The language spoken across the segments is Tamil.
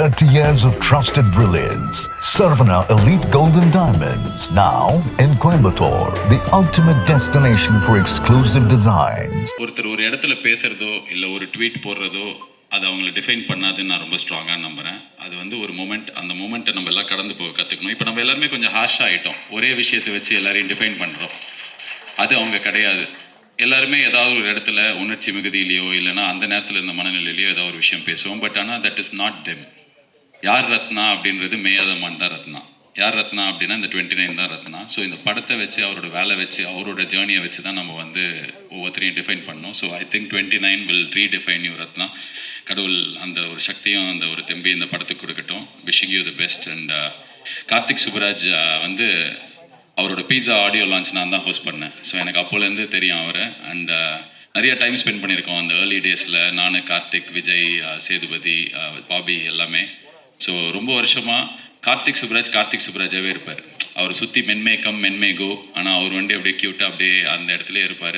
30 years of trusted brilliance. Sarvana Elite Golden Diamonds, now in Coimbatore, the ultimate destination for exclusive designs. ஒருத்தர் ஒரு இடத்துல பேசுறதோ இல்லை ஒரு ட்வீட் போடுறதோ அது அவங்கள டிஃபைன் பண்ணாதுன்னு நான் ரொம்ப ஸ்ட்ராங்காக நம்புகிறேன். அது வந்து ஒரு மூமெண்ட், அந்த மூமெண்ட்டை நம்ம எல்லாம் கடந்து போக கற்றுக்கணும். இப்போ நம்ம எல்லாருமே கொஞ்சம் ஹார்ஷாக ஆகிட்டோம், ஒரே விஷயத்தை வச்சு எல்லாரையும் டிஃபைன் பண்ணுறோம். அது அவங்க கிடையாது. எல்லாருமே ஏதாவது ஒரு இடத்துல உணர்ச்சி மிகுதியிலையோ இல்லைனா அந்த நேரத்தில் இருந்த மனநிலையிலையோ ஏதாவது ஒரு விஷயம் பேசுவோம். பட் ஆனால் தட் இஸ் நாட் தெம். யார் ரத்னா அப்படின்றது மேயாதமான் தான் ரத்னா. யார் ரத்னா அப்படின்னா இந்த 29 தான் ரத்னா. ஸோ இந்த படத்தை வச்சு, அவரோட வேலை வச்சு, அவரோட ஜேர்னியை வச்சு தான் நம்ம வந்து ஒவ்வொருத்தரையும் டிஃபைன் பண்ணோம். So I think 29 will redefine you Ratna. கடவுள் அந்த ஒரு சக்தியும் அந்த ஒரு தெம்பி இந்த படத்துக்கு கொடுக்கட்டும். Wishing you the best. And Karthik Subbaraj வந்து அவரோட பீஸா ஆடியோ லான்ச் நான் தான் ஹோஸ்ட் பண்ணேன். ஸோ எனக்கு அப்போலேருந்து தெரியும் அவரை. அண்ட் நிறைய டைம் ஸ்பெண்ட் பண்ணியிருக்கோம் அந்த ஏர்லி டேஸில். நான், கார்த்திக், விஜய், சேதுபதி, பாபி எல்லாமே. ஸோ ரொம்ப வருஷமாக கார்த்திக் சுப்ராஜாகவே இருப்பார். அவர் சுற்றி மென்மேகோ, ஆனால் அவர் வண்டி அப்படியே க்யூட்டாக அப்படியே அந்த இடத்துலேயே இருப்பார்.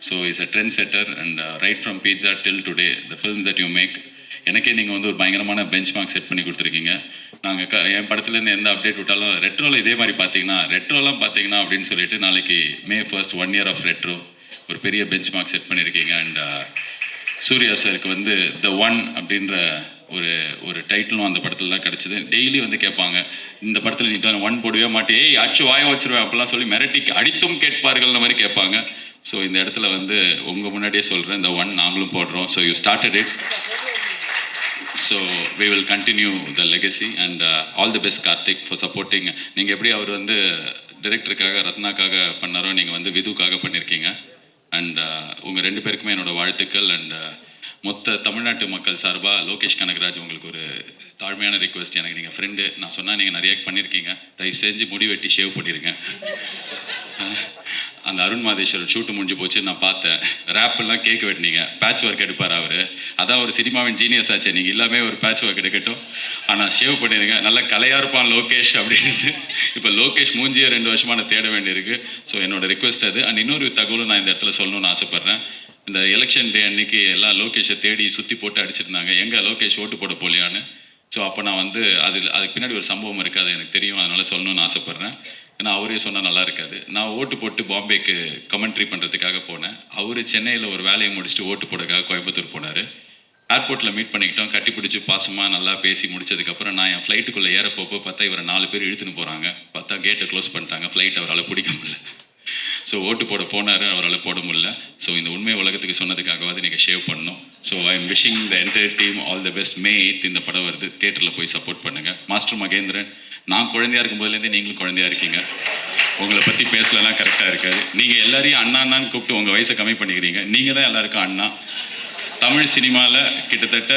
So is a trendsetter. And right from Pizza till today the films that you make, எனக்கே நீங்கள் வந்து ஒரு பயங்கரமான பெஞ்ச் மார்க் செட் பண்ணி கொடுத்துருக்கீங்க. நாங்கள் என் படத்துலேருந்து எந்த அப்டேட் விட்டாலும் ரெட்ரோவில் இதே மாதிரி ரெட்ரோலாம் பார்த்தீங்கன்னா அப்படின்னு சொல்லிட்டு நாளைக்கு May 1st 1 year of retro ஒரு பெரிய பெஞ்ச் மார்க் செட் பண்ணியிருக்கீங்க. அண்ட் சூர்யா சாருக்கு வந்து த ஒன் அப்படின்ற ஒரு டைட்டிலும் அந்த படத்தில் தான் கிடச்சிது. டெய்லி வந்து கேட்பாங்க, இந்த படத்தில் நீ தான் ஒன் போடவே மாட்டே, அச்சு வாய வச்சிருவேன் அப்படிலாம் சொல்லி மிரட்டி அடித்தும் கேட்பார்கள்ன மாதிரி கேட்பாங்க. ஸோ இந்த இடத்துல வந்து உங்கள் முன்னாடியே சொல்கிறேன், இந்த ஒன் நாங்களும் போடுறோம். So you started it. So we will continue the legacy and all the best Karthik for supporting. நீங்கள் எப்படி அவர் வந்து டைரக்டருக்காக ரத்னாக்காக பண்ணாரோ நீங்கள் வந்து விதுக்காக பண்ணியிருக்கீங்க. அண்ட் உங்கள் 2 பேருக்குமே என்னோடய வாழ்த்துக்கள். அண்ட் மொத்த தமிழ்நாட்டு மக்கள் சார்பாக லோகேஷ் கனகராஜ் உங்களுக்கு ஒரு தாழ்மையான ரிக்வெஸ்ட். எனக்கு நீங்கள் ஃப்ரெண்டு, நான் சொன்னால் நீங்கள் நிறைய பண்ணியிருக்கீங்க, தயவு செஞ்சு முடி வெட்டி ஷேவ் பண்ணிடுங்க. அந்த அருண் மாதேஸ்வரன் ஷூட்டு முடிஞ்சு போச்சு, நான் பார்த்தேன். ரேப்பெல்லாம் கேக் வெட்டினீங்க, பேட்ச் ஒர்க் எடுப்பார் அவர். அதான் ஒரு சினிமாவின் ஜீனியஸ் ஆச்சு. நீங்கள் எல்லாமே ஒரு பேட்ச் ஒர்க் எடுக்கட்டும், ஆனால் ஷேவ் பண்ணிடுங்க. நல்லா கலையாக இருப்பான் லோகேஷ் அப்படின்னு. இப்போ லோகேஷ் மூஞ்சியை 2 வருஷமாக நான் தேட வேண்டியிருக்கு. ஸோ என்னோட ரிக்வெஸ்ட் அது. அண்ட் இன்னொரு தகவலும் நான் இந்த இடத்துல சொல்லணும்னு ஆசைப்பட்றேன். இந்த எலெக்ஷன் டே அன்னைக்கு எல்லாம் லோகேஷை தேடி சுற்றி போட்டு அடிச்சிருந்தாங்க, எங்கே லோகேஷ் ஓட்டு போட போலியான்னு. ஸோ அப்போ நான் வந்து அதுக்கு பின்னாடி ஒரு சம்பவம் இருக்குது, அது எனக்கு தெரியும், அதனால் சொல்லணும்னு ஆசைப்பட்றேன். ஏன்னா அவரே சொன்னால் நல்லா இருக்காது. நான் ஓட்டு போட்டு பாம்பேக்கு கமெண்ட்ரி பண்ணுறதுக்காக போனேன். அவர் சென்னையில் ஒரு வேலையை முடிச்சுட்டு ஓட்டு போடுறதுக்காக கோயம்புத்தூர் போனார். ஏர்போர்ட்டில் மீட் பண்ணிக்கிட்டோம், கட்டி பிடிச்சி பாசமாக நல்லா பேசி முடிச்சதுக்கப்புறம் நான் என் ஃப்ளைட்டுக்குள்ளே ஏறப்போப்போ பார்த்தா இவரை 4 பேர் இழுத்துன்னு போகிறாங்க. பார்த்தா கேட்டை க்ளோஸ் பண்ணிட்டாங்க, ஃப்ளைட் அவரால் பிடிக்க முடியல. ஸோ ஓட்டு போட போனார், அவரால் போட முடியல. ஸோ இந்த உண்மை உலகத்துக்கு சொன்னதுக்காகவாது நீங்கள் ஷேவ் பண்ணணும். So I am wishing the entire team all the best. May 8th இந்த படம் வருது, தியேட்டரில் போய் சப்போர்ட் பண்ணுங்கள். மாஸ்டர் மகேந்திரன், நான் குழந்தையாக இருக்கும் போதுலேருந்தே நீங்களும் குழந்தையாக இருக்கீங்க. உங்களை பற்றி பேசலாம் கரெக்டாக இருக்காது. நீங்கள் எல்லாரையும் அண்ணான்னு கூப்பிட்டு உங்கள் வயசை கம்மி பண்ணிக்கிறீங்க. நீங்கள் தான் எல்லாருக்கும் அண்ணா. தமிழ் சினிமாவில் கிட்டத்தட்ட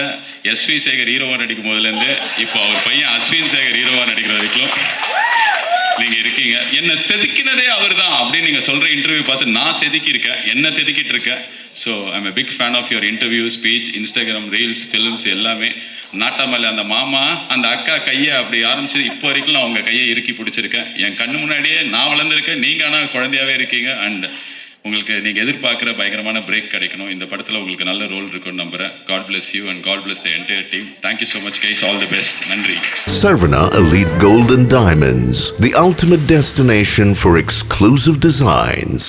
எஸ்வி சேகர் ஹீரோவாக நடிக்கும் போதுலேருந்து இப்போ அவர் பையன் அஸ்வின் சேகர் ஹீரோவாக நடிக்கிற வரைக்கும் நீங்கள் இருக்கீங்க. என்னை செதுக்கினதே அவர் தான் அப்படின்னு நீங்கள் சொல்கிற இன்டர்வியூ பார்த்து நான் செதுக்கியிருக்கேன், என்ன செதுக்கிட்டு இருக்கேன். So I'm a big fan of your interview, speech, Instagram reels, films எல்லாமே. நாட்டாமல்ல அந்த மாமா அந்த அக்கா கையை அப்படி ஆரம்பிச்சு இப்போ வரைக்கும் நான் உங்கள் கையை இறுக்கி பிடிச்சிருக்கேன். என் கண்ணு முன்னாடியே நான் வளர்ந்துருக்கேன், நீங்கள் ஆனால் குழந்தையாகவே இருக்கீங்க. அண்ட் உங்களுக்கு நீங்கள் எதிர்பார்க்குற பயங்கரமான பிரேக் கிடைக்கணும். இந்த படத்தில் உங்களுக்கு நல்ல ரோல் இருக்குன்னு நம்புகிறேன். God bless you and God bless the entire team. Thank you so much guys, all the best. நன்றி. Sarvana Elite Golden Diamonds, the ultimate destination for exclusive designs.